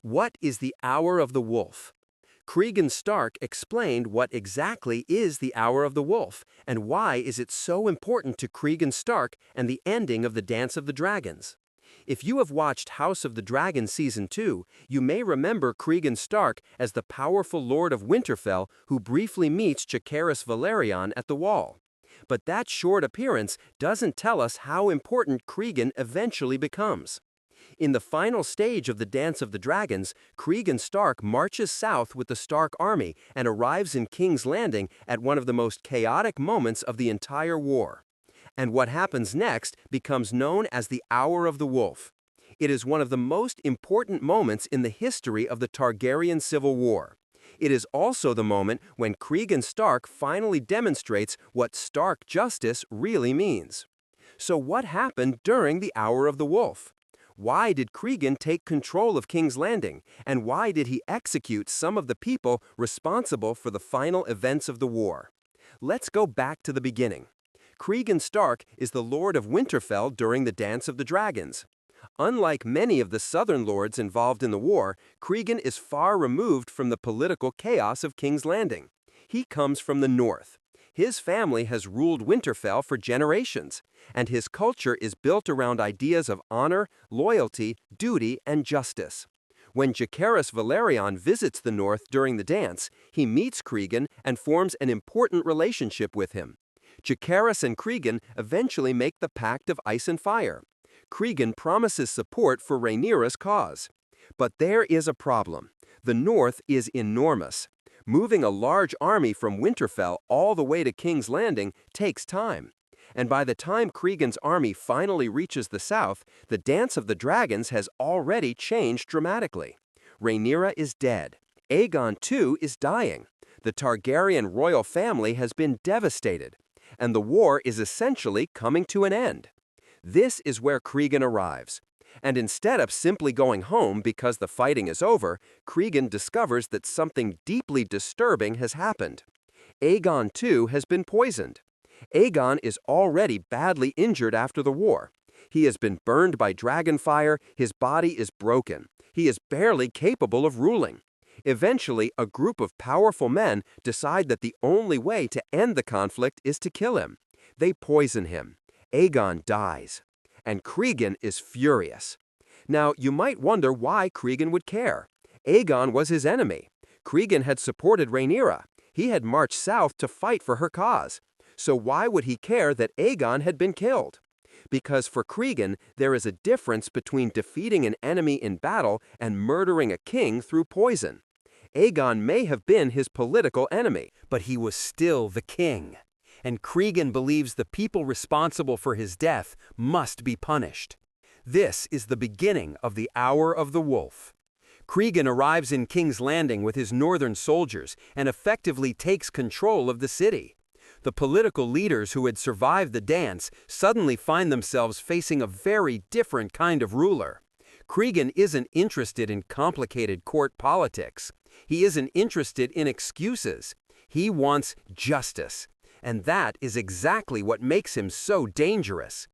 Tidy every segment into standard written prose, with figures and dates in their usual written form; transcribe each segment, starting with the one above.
What is the Hour of the Wolf? Cregan Stark explained what exactly is the Hour of the Wolf, and why is it so important to Cregan Stark and the ending of the Dance of the Dragons. If you have watched House of the Dragon Season 2, you may remember Cregan Stark as the powerful Lord of Winterfell who briefly meets Jacaerys Velaryon at the Wall. But that short appearance doesn't tell us how important Cregan eventually becomes. In the final stage of the Dance of the Dragons, Cregan Stark marches south with the Stark army and arrives in King's Landing at one of the most chaotic moments of the entire war. And what happens next becomes known as the Hour of the Wolf. It is one of the most important moments in the history of the Targaryen Civil War. It is also the moment when Cregan Stark finally demonstrates what Stark justice really means. So what happened during the Hour of the Wolf? Why did Cregan take control of King's Landing, and why did he execute some of the people responsible for the final events of the war? Let's go back to the beginning. Cregan Stark is the Lord of Winterfell during the Dance of the Dragons. Unlike many of the southern lords involved in the war, Cregan is far removed from the political chaos of King's Landing. He comes from the north. His family has ruled Winterfell for generations, and his culture is built around ideas of honor, loyalty, duty, and justice. When Jacaerys Velaryon visits the north during the dance, he meets Cregan and forms an important relationship with him. Jacaerys and Cregan eventually make the Pact of Ice and Fire. Cregan promises support for Rhaenyra's cause. But there is a problem. The north is enormous. Moving a large army from Winterfell all the way to King's Landing takes time. And by the time Cregan's army finally reaches the south, the Dance of the Dragons has already changed dramatically. Rhaenyra is dead. Aegon II is dying. The Targaryen royal family has been devastated. And the war is essentially coming to an end. This is where Cregan arrives. And instead of simply going home because the fighting is over, Cregan discovers that something deeply disturbing has happened. Aegon II has been poisoned. Aegon is already badly injured after the war. He has been burned by dragonfire, his body is broken. He is barely capable of ruling. Eventually, a group of powerful men decide that the only way to end the conflict is to kill him. They poison him. Aegon dies. And Cregan is furious. Now, you might wonder why Cregan would care. Aegon was his enemy. Cregan had supported Rhaenyra. He had marched south to fight for her cause. So why would he care that Aegon had been killed? Because for Cregan, there is a difference between defeating an enemy in battle and murdering a king through poison. Aegon may have been his political enemy, but he was still the king. And Cregan believes the people responsible for his death must be punished. This is the beginning of the Hour of the Wolf. Cregan arrives in King's Landing with his northern soldiers and effectively takes control of the city. The political leaders who had survived the dance suddenly find themselves facing a very different kind of ruler. Cregan isn't interested in complicated court politics. He isn't interested in excuses. He wants justice. And that is exactly what makes him so dangerous.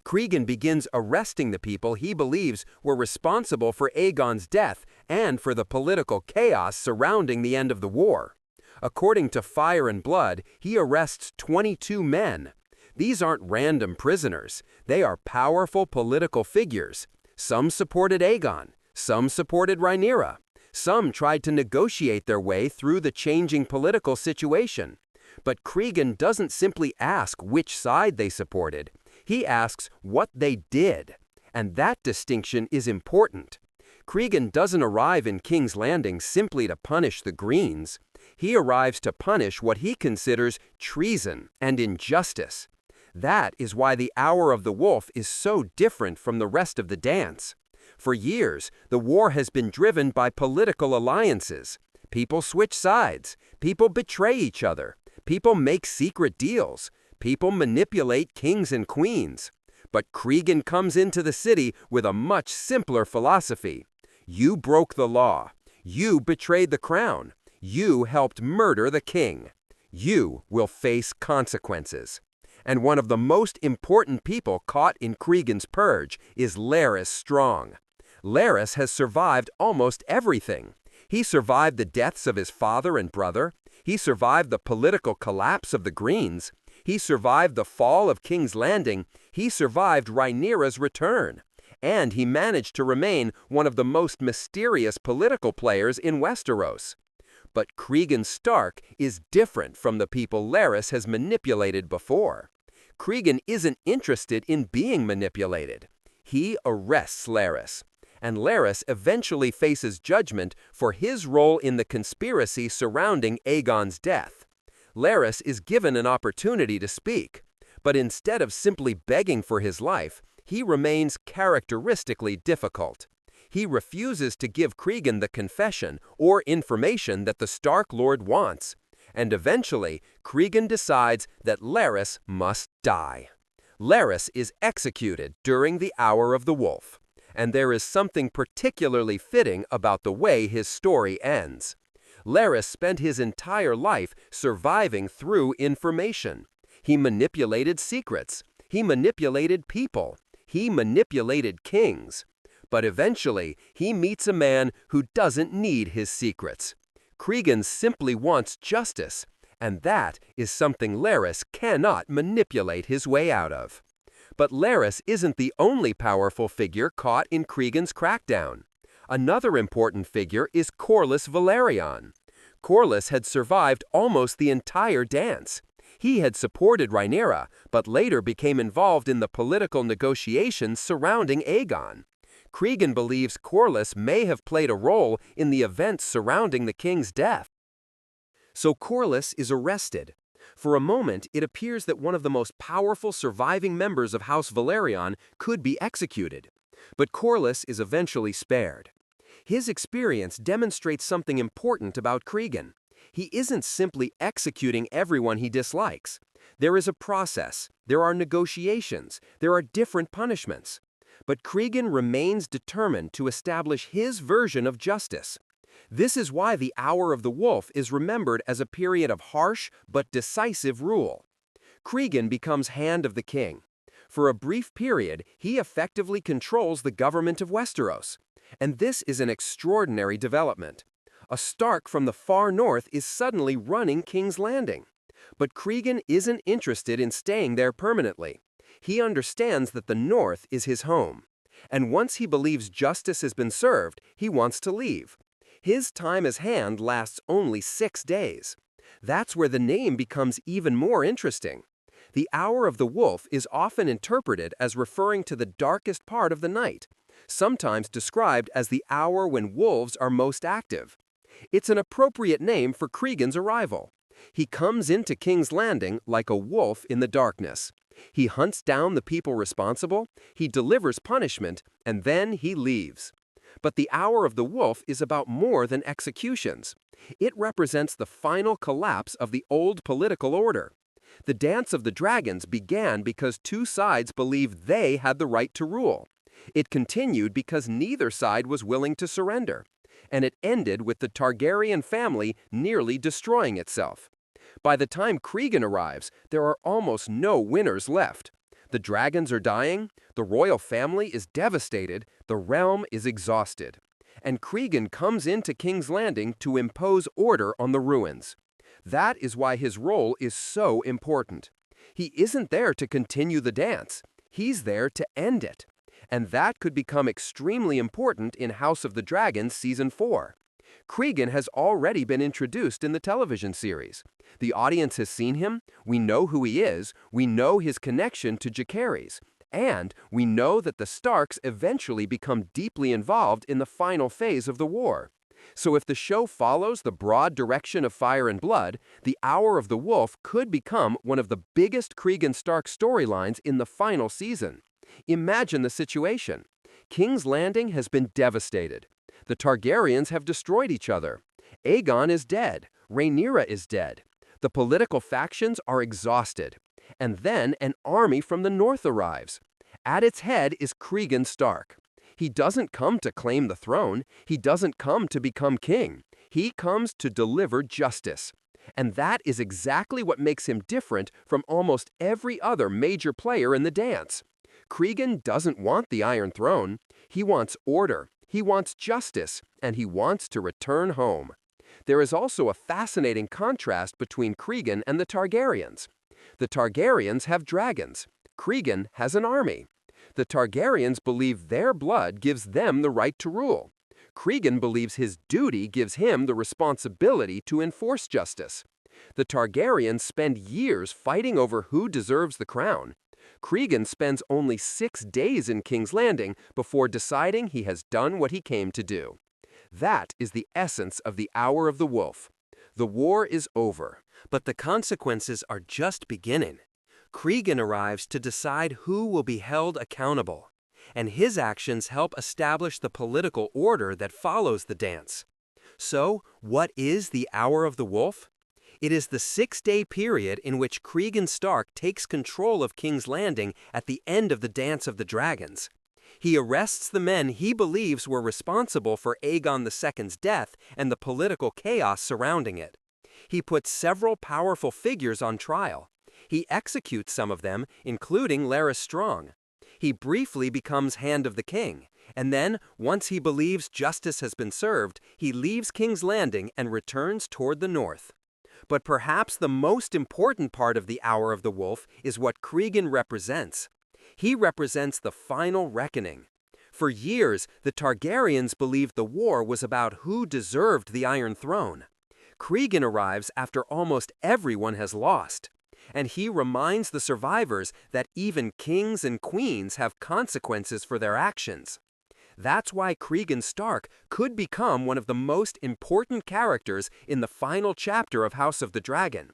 Cregan begins arresting the people he believes were responsible for Aegon's death and for the political chaos surrounding the end of the war. According to Fire and Blood, he arrests 22 men. These aren't random prisoners. They are powerful political figures. Some supported Aegon. Some supported Rhaenyra. Some tried to negotiate their way through the changing political situation. But Cregan doesn't simply ask which side they supported. He asks what they did. And that distinction is important. Cregan doesn't arrive in King's Landing simply to punish the Greens. He arrives to punish what he considers treason and injustice. That is why the Hour of the Wolf is so different from the rest of the dance. For years, the war has been driven by political alliances. People switch sides. People betray each other. People make secret deals. People manipulate kings and queens. But Cregan comes into the city with a much simpler philosophy. You broke the law. You betrayed the crown. You helped murder the king. You will face consequences. And one of the most important people caught in Cregan's purge is Larys Strong. Larys has survived almost everything. He survived the deaths of his father and brother. He survived the political collapse of the Greens. He survived the fall of King's Landing. He survived Rhaenyra's return. And he managed to remain one of the most mysterious political players in Westeros. But Cregan Stark is different from the people Larys has manipulated before. Cregan isn't interested in being manipulated. He arrests Larys, and Larys eventually faces judgment for his role in the conspiracy surrounding Aegon's death. Larys is given an opportunity to speak, but instead of simply begging for his life, he remains characteristically difficult. He refuses to give Cregan the confession or information that the Stark Lord wants, and eventually, Cregan decides that Larys must die. Larys is executed during the Hour of the Wolf, and there is something particularly fitting about the way his story ends. Larys spent his entire life surviving through information. He manipulated secrets. He manipulated people. He manipulated kings. But eventually, he meets a man who doesn't need his secrets. Cregan simply wants justice, and that is something Larys cannot manipulate his way out of. But Larys isn't the only powerful figure caught in Cregan's crackdown. Another important figure is Corlys Velaryon. Corlys had survived almost the entire dance. He had supported Rhaenyra, but later became involved in the political negotiations surrounding Aegon. Cregan believes Corlys may have played a role in the events surrounding the king's death. So Corlys is arrested. For a moment, it appears that one of the most powerful surviving members of House Velaryon could be executed. But Corlys is eventually spared. His experience demonstrates something important about Cregan. He isn't simply executing everyone he dislikes. There is a process, there are negotiations, there are different punishments. But Cregan remains determined to establish his version of justice. This is why the Hour of the Wolf is remembered as a period of harsh but decisive rule. Cregan becomes Hand of the King. For a brief period, he effectively controls the government of Westeros. And this is an extraordinary development. A Stark from the far north is suddenly running King's Landing. But Cregan isn't interested in staying there permanently. He understands that the north is his home. And once he believes justice has been served, he wants to leave. His time as Hand lasts only 6 days. That's where the name becomes even more interesting. The Hour of the Wolf is often interpreted as referring to the darkest part of the night, sometimes described as the hour when wolves are most active. It's an appropriate name for Cregan's arrival. He comes into King's Landing like a wolf in the darkness. He hunts down the people responsible, he delivers punishment, and then he leaves. But the Hour of the Wolf is about more than executions. It represents the final collapse of the old political order. The Dance of the Dragons began because two sides believed they had the right to rule. It continued because neither side was willing to surrender. And it ended with the Targaryen family nearly destroying itself. By the time Cregan arrives, there are almost no winners left. The dragons are dying, the royal family is devastated, the realm is exhausted. And Cregan comes into King's Landing to impose order on the ruins. That is why his role is so important. He isn't there to continue the dance, he's there to end it. And that could become extremely important in House of the Dragon Season 4. Cregan has already been introduced in the television series. The audience has seen him, we know who he is, we know his connection to Jacaerys, and we know that the Starks eventually become deeply involved in the final phase of the war. So if the show follows the broad direction of Fire and Blood, the Hour of the Wolf could become one of the biggest Cregan Stark storylines in the final season. Imagine the situation. King's Landing has been devastated. The Targaryens have destroyed each other. Aegon is dead. Rhaenyra is dead. The political factions are exhausted. And then an army from the north arrives. At its head is Cregan Stark. He doesn't come to claim the throne. He doesn't come to become king. He comes to deliver justice. And that is exactly what makes him different from almost every other major player in the dance. Cregan doesn't want the Iron Throne. He wants order. He wants justice, and he wants to return home. There is also a fascinating contrast between Cregan and the Targaryens. The Targaryens have dragons. Cregan has an army. The Targaryens believe their blood gives them the right to rule. Cregan believes his duty gives him the responsibility to enforce justice. The Targaryens spend years fighting over who deserves the crown. Cregan spends only 6 days in King's Landing before deciding he has done what he came to do. That is the essence of the Hour of the Wolf. The war is over, but the consequences are just beginning. Cregan arrives to decide who will be held accountable, and his actions help establish the political order that follows the dance. So, what is the Hour of the Wolf? It is the 6-day period in which Cregan Stark takes control of King's Landing at the end of the Dance of the Dragons. He arrests the men he believes were responsible for Aegon II's death and the political chaos surrounding it. He puts several powerful figures on trial. He executes some of them, including Larys Strong. He briefly becomes Hand of the King, and then, once he believes justice has been served, he leaves King's Landing and returns toward the north. But perhaps the most important part of the Hour of the Wolf is what Cregan represents. He represents the final reckoning. For years, the Targaryens believed the war was about who deserved the Iron Throne. Cregan arrives after almost everyone has lost, and he reminds the survivors that even kings and queens have consequences for their actions. That's why Cregan Stark could become one of the most important characters in the final chapter of House of the Dragon.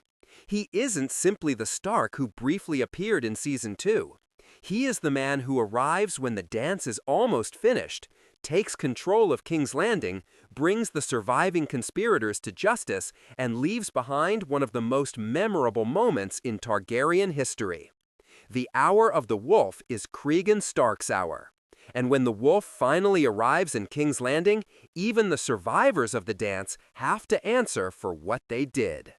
He isn't simply the Stark who briefly appeared in Season 2. He is the man who arrives when the dance is almost finished, takes control of King's Landing, brings the surviving conspirators to justice, and leaves behind one of the most memorable moments in Targaryen history. The Hour of the Wolf is Cregan Stark's hour. And when the wolf finally arrives in King's Landing, even the survivors of the dance have to answer for what they did.